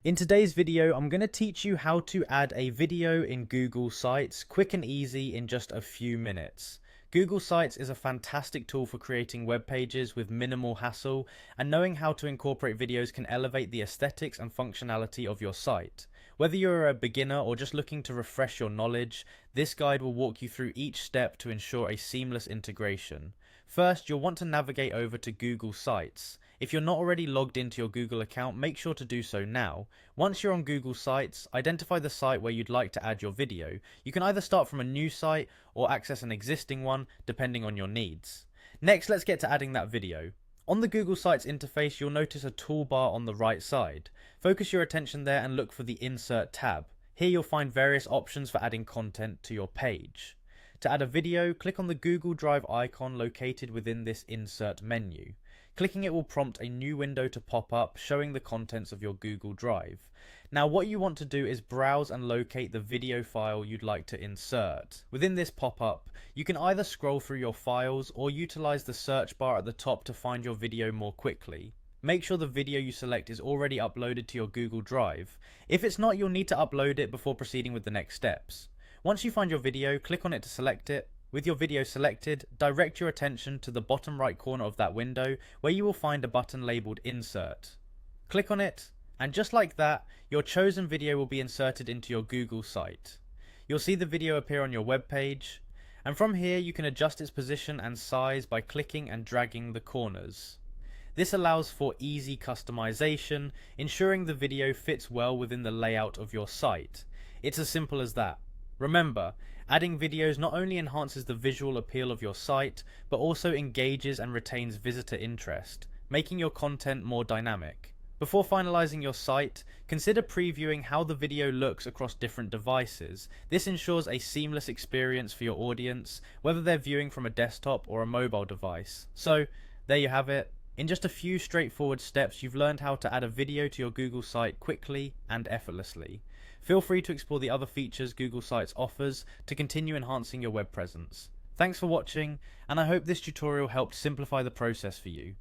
In today's video, I'm going to teach you how to add a video in Google Sites quick and easy in just a few minutes. Google Sites is a fantastic tool for creating web pages with minimal hassle, and knowing how to incorporate videos can elevate the aesthetics and functionality of your site. Whether you're a beginner or just looking to refresh your knowledge, this guide will walk you through each step to ensure a seamless integration. First, you'll want to navigate over to Google Sites. If you're not already logged into your Google account, make sure to do so now. Once you're on Google Sites, identify the site where you'd like to add your video. You can either start from a new site or access an existing one, depending on your needs. Next, let's get to adding that video. On the Google Sites interface, you'll notice a toolbar on the right side. Focus your attention there and look for the Insert tab. Here you'll find various options for adding content to your page. To add a video, click on the Google Drive icon located within this Insert menu. Clicking it will prompt a new window to pop up showing the contents of your Google Drive. Now what you want to do is browse and locate the video file you'd like to insert. Within this pop-up, you can either scroll through your files or utilize the search bar at the top to find your video more quickly. Make sure the video you select is already uploaded to your Google Drive. If it's not, you'll need to upload it before proceeding with the next steps. Once you find your video, click on it to select it. With your video selected, direct your attention to the bottom right corner of that window where you will find a button labeled Insert. Click on it, and just like that, your chosen video will be inserted into your Google site. You'll see the video appear on your web page, and from here you can adjust its position and size by clicking and dragging the corners. This allows for easy customization, ensuring the video fits well within the layout of your site. It's as simple as that. Remember, adding videos not only enhances the visual appeal of your site, but also engages and retains visitor interest, making your content more dynamic. Before finalizing your site, consider previewing how the video looks across different devices. This ensures a seamless experience for your audience, whether they're viewing from a desktop or a mobile device. So, there you have it. In just a few straightforward steps, you've learned how to add a video to your Google site quickly and effortlessly. Feel free to explore the other features Google Sites offers to continue enhancing your web presence. Thanks for watching, and I hope this tutorial helped simplify the process for you.